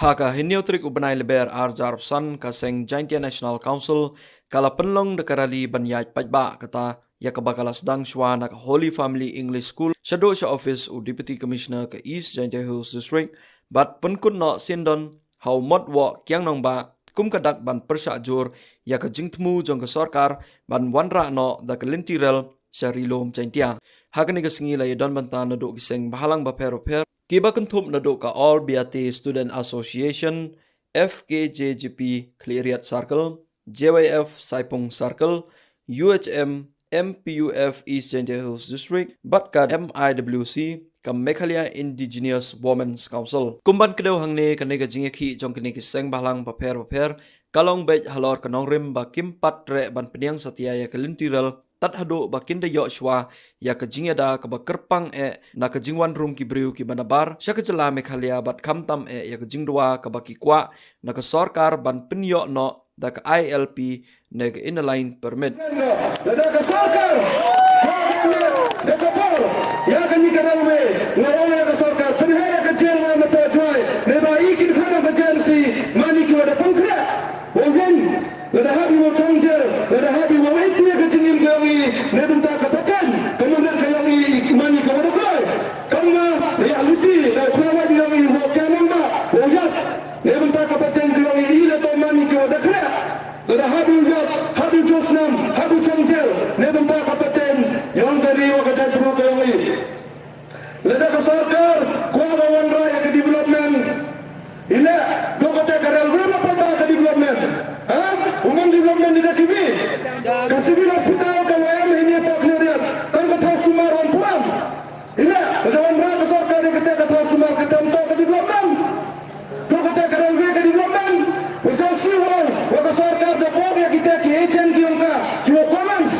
Haka hiniotrik ubenai leber arjar san kaseng Jaintia National Council kala penlong dekarali banyaj pajba kata ya kabakala sedang shwa nak Holy Family English School shadow sha office u Deputy Commissioner ke East Jaintia Hills District bat penkun no sindon how mod wa kyang nong ba kum kadak ban persya jur ya ke jingtmu jong ke sorkar ban wanra no da ke lintirel syarilom Jaintia hakani ke singi la don banta naduk giseng bahalang baper Kiba kentup naduk ka All BAT Student Association, FKJGP Cleariat Circle, JYF Saipung Circle, UHM, MPUF East Jaintia Hills District, Batkad MIWC, kam Meghalaya Indigenous Women's Council. Kumban kedau hangne kanega jingeki jong kene kiseng bahlang paper, kalong bej halor kanong rim ba kimpat re ban peniang satia ya kelintiral tat hado bakinda Yoshua ya ke jingeda ke bakerpang na ke jingwan rum ki briu ki banabar sya ke jela Meghalaya bat kamtam ya ke jingdua ke baki kwa na ke sorkar ban penyo no da ke ILP ne ke inline permit da ke sorkar da ke por ya ke ni karalwe ngawang ya ke sorkar penhaya ke jelma na to joy ne ba ikin khana ke jensi mani ki wada pangkra wongin da habi wo changjer da habi wo eti ke jingim gawi ne benta ka takan kemudian kayangi mani ka wada kai kama ya ludi da flawa gawi wo kanamba wo yat ne benta ka takan gawi ila to mani ki wada kra da habi yat habi josnam habi changjer ne benta ka takan yang dari wo ka jadru gawi lada ka sarkar kwa gawan raya ke development ila do ka ta karal wema pa ka development umum development di DKV kasih hospital ke WM ini Pak Cleariat kan kata Sumarwan pulang ila lawan ra sorkar kata kata Sumar kata untuk ke development do kata karal we ke development usah siwal wa sorkar de bog ya kita ki agent ki angka ki comments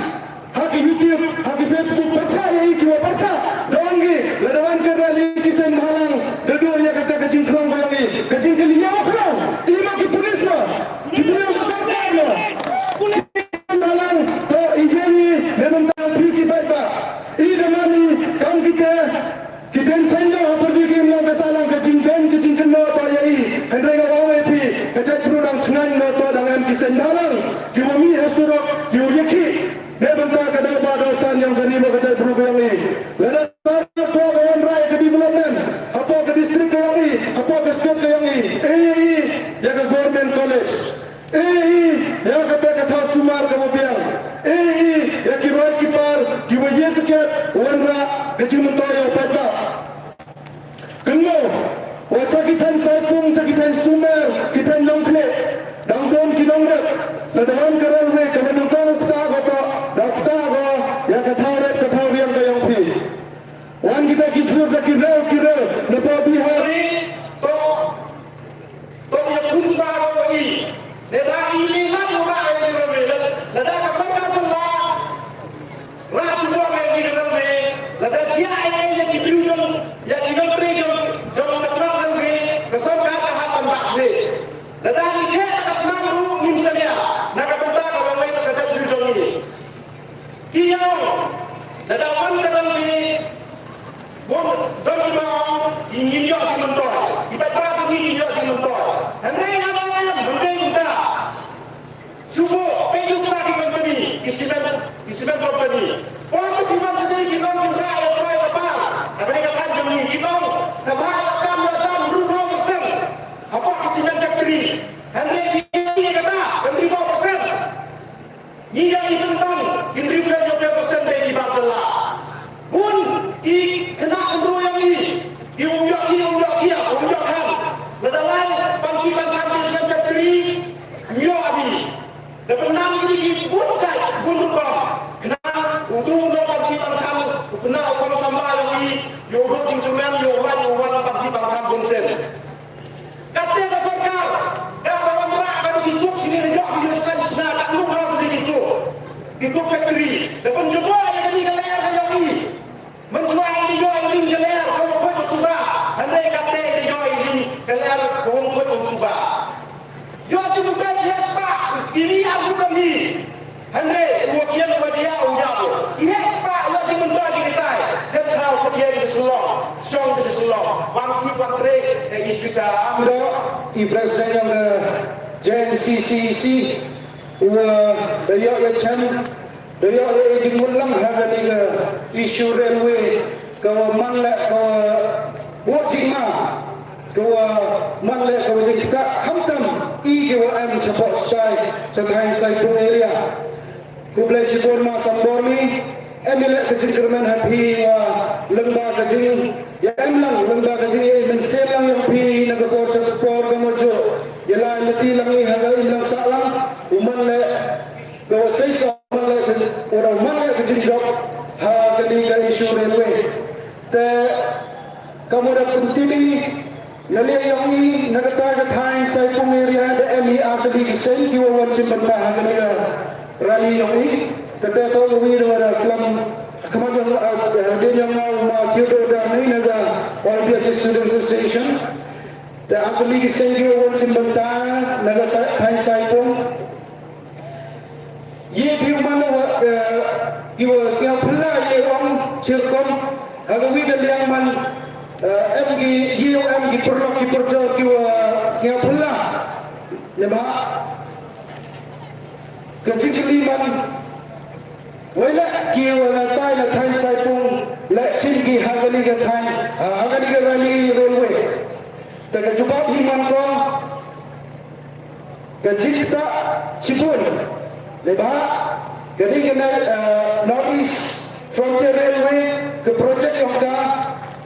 hak YouTube hak Facebook percaya ki percaya doangi lawan ke rally kisen malang de do ya kata kecing krong bayangi kecing kelia krong ima ki pulisma ki pulis kita sendo pergi ke melang kesalang kecing keno to yai hendrega OAP kecai perudang cengan no to dengan kisen dalang kiwami hasurok kiwaki ne benta kada badosan yang gariba kecai peru yang ini lada apa kawan raya ke development apa ke distrik yang ini apa ke state yang ini ya ke government college ya ke kata Sumar ke mobiang ya ki roy kipar ki waye sekat wanra kecil mentoyo pada keno waca kitan Saipung cakitan Sumer kitan Nongkle dangdon kinongret ladawan karalwe kana nongkong ukta goto dafta go ya kathauret kathauriang kayong pi wan kita kijur da kirel na to bihari to ya kuncha go i ne da ini la ura ai ni lada ka sarkar sala ra chuwa me ni rawe lada chia ai ya ki biujong ya ki dong tre jong katra rawe ka sarkar ka hapan ba le lada ni ke ka snam ru nim salia na ka benta ka rawe ka jat biujong ni kiyo lada wan ka rawe bon dong ma ingin yo chi mon to ibat ba tu ni yo chi mon to andre na ba ya bende ta subo penyuk sakit company kisiban company orang kiban sendiri kinong kinra ay apa apa ni kata jami kinong kabah akan macam 2% apa kisiban factory andre ni kata 5% ni ya itu bang indri bukan 20% dari di bangsa pun i kena andro yang ini diunjuk kan ladalan pangkitan kisiban factory yo abi dan penam ini dibut cai bunukam kena untuk dapat kita kamu kena orang sama lagi yodo instrumen yowan bagi bangkam konsen katanya ke sarkar dah bawa merak baru dikuk sini rejak di Yusran susah tak lupa aku dikuk factory dan pencoba yang ini kalian kayak ini mencoba ini yo ini kalian kamu kau bersuba andai kata ini yo ini kalian kamu kau bersuba yo cukup yes pak ini aku lagi Andre wakian wadia ujabo yes pak yo cukup lagi kita head how dia di Selong song ke seselong wan ki wan tre isisa Ando i presiden yang ke JNCCC dayo ya chan dayo ya ejing mulang haga ni ke isu railway kawa manla kawa bojing ma kawa manla kawa jeng kita hamtam i kawa am cepat stay setrain Saipung area kublai sibon ma sambor ni emile kejing kerman happy wa lembah kejing ya emlang lembah kejing ye mensen lang yang pi nagapor sa por kamojo yala leti lang i haga imlang salang uman le kawasay sa uman le ora uman le kejing job ha kani ka isu railway te kamuda puntini naliya yang i nagata ka thain Saipung area de emi atli kisen ki wa wan simbanta ha kani ka rally yang i kata tahu wir wara kelam kemajuan dia yang mau kiodo dan ini naga All India Student Association the atli sengi won simbanta naga thain Saipung ye piu mana kiwa siang pula ye wang cirkom aga wi da liang man mg yom gi perlok gi perjor kiwa siang pula leba kecikliman wala kiwa na tay na thain Saipung la chingi hagani ga thain hagani ga rally railway taga jubab himan ko kajikta chibun leba kani ga north east frontier railway ke project yang ka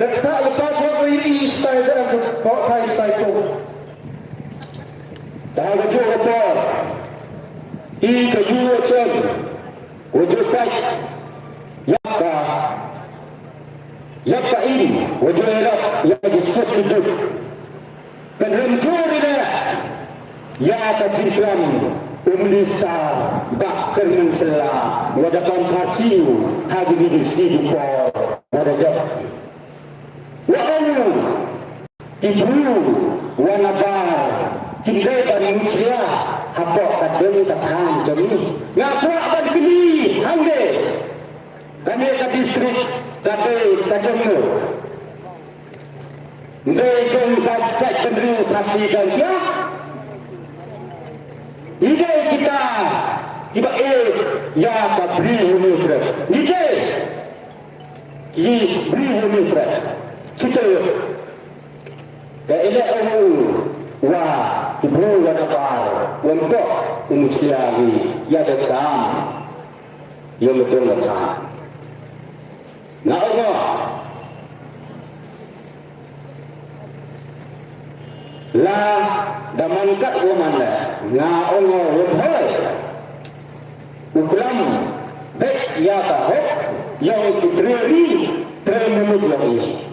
dakta lepas ko i style sa thain Saipung taga jo ko i ka yuwa chen wujud baik yakka ini wujud erap yang disuk hidup dan hancur ini ya akan jingkram umlista bakar mencela wadakan kaciu hagi digisi dupor wadagap wa'amu ibu wanabar kindeban musya hapok kadeng katang jami ngapua ban kini hangde kami ke distrik kade kajengno ngejeng kacak kendri kasih dan dia ide kita tiba ya kabri unitre ide ki bri unitre cita ke ele wah ibu wanapar untuk umusiagi ya dekam yang betul betul na Allah la damankat woman la na Allah wahai uklam baik ya kahok yang kitri menut lagi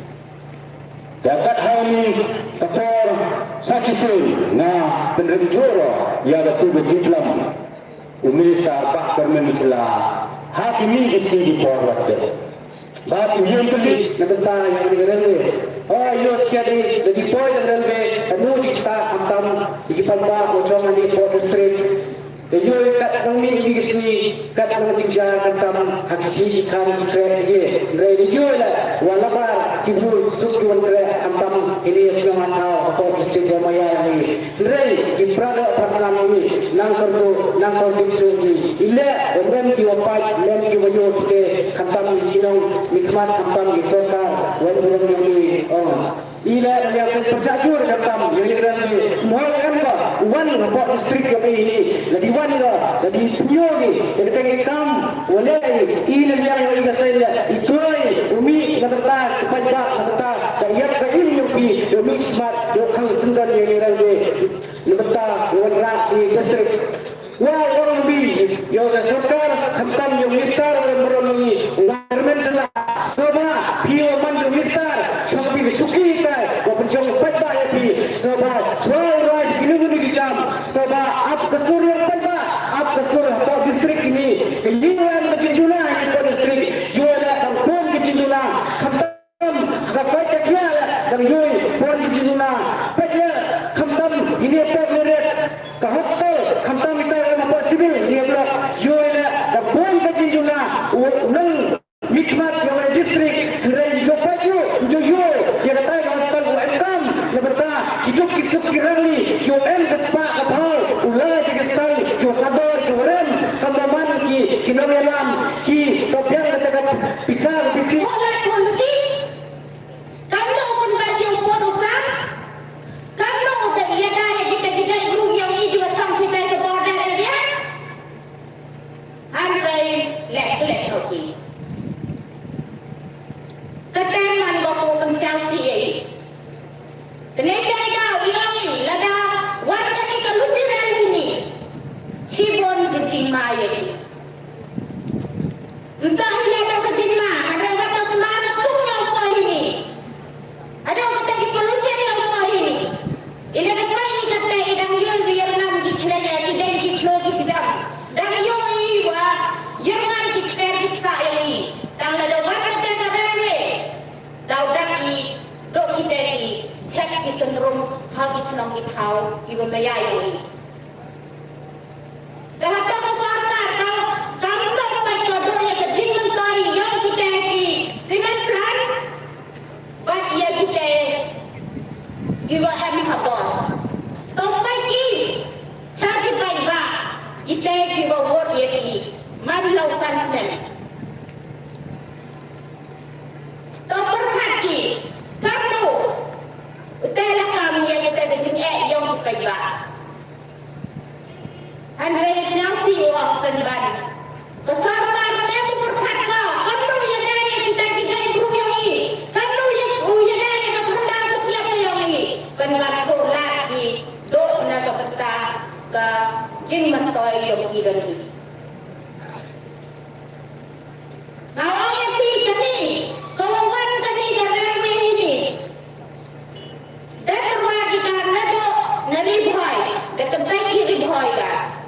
dapat hal kapor sacisin na penrenjoro ya betul berjiblam uministar Pak Kermen Islah hakimi isi di porwat baat yang kali naganta yang digerelwe yo sekian di poin yang relwe anu kita hamtam ikipalba kocong ani port district yo kat nang mi bigisni kat nang cingja kantam hakiki kan kikre ye ngai yo la walabar kibu suk ki wontre hamtam ini cuma thau port district maya ni ngai ki prada prasanam ni nang kordu chungi ille omen ki wapai lem ki wayo kite khantam kinong mikmat khantam ki sarkar wan bulan ni ila yang perjajur khantam yang ni mohon kan ba wan port district ko ini lagi wan ga lagi punyo ni keteng kam wala ila yang gasaya ikoi umi nagata kepajak nagata kayap kaim yung pi umi smart yo khang sunggan yang ni rang lebata wan rak di district wah orang bi yo sarkar khantam yung minister beroni environment sala soba pio man yung minister sampai cuki kai wa pencong pajak ya pi soba jual right gini gam soba ap kesur yang pajak ap kesur port district ini ke yuan ke Cinduna ini port district jual kampung ke Cinduna khantam kapai kakial dan yui port ke Cinduna pajak khantam ini port leret ke hostel khantam kita apa sibil ini blok yui dan port ke Cinduna nang mikmat yang ada district keren jopaju joyo sekali QM kespa kapal ulah sekali Q sador Q kambaman ki kinomelam ki topiang katakan pisang pisi Oleh politik, kamu pun bagi urusan, kamu udah iya daya kita dijai guru yang ini macam kita seborder dia, andai lek lagi. Keteman bapak pensial si ternyata kau yang ini lada warga ni kelutiran ini, cibon kecil maya ini. Entah ada kecil mana, ada batas mana tuh apa ini. Ada kata di pollution apa ini. Ini ada bayi kata idang yo biar nam dikena ya kideng diklo dikjam. Dan yo iwa yang nam dikper diksa ini. Tang ada wat kata karene. Dau daki dok kita di cek di senrum hagi senang kitau ibu maya ini. Dah tahu sartar kau kantor pai kado ya kecil mentai yang kita di semen plan. Bat ia kita giwa em habor. Tompai ki cari baik ba kita giwa word ia ki man lausan semen. Tomper kaki kamu utela kami yang kita kecil yang baik ba. Andre siang siwa penban. Kesarkan kamu berkat kau. Kamu yang daya kita dijai guru yang ini. Kamu yang daya kehendak kesiap yang ini. Penban lagi dok naga peta ke jing mentoi yang kiran ini. Nah orang yang kini kawan kini dengan ini. Dan terbagi karena dok nari boy. Dan kentai kiri boy kan.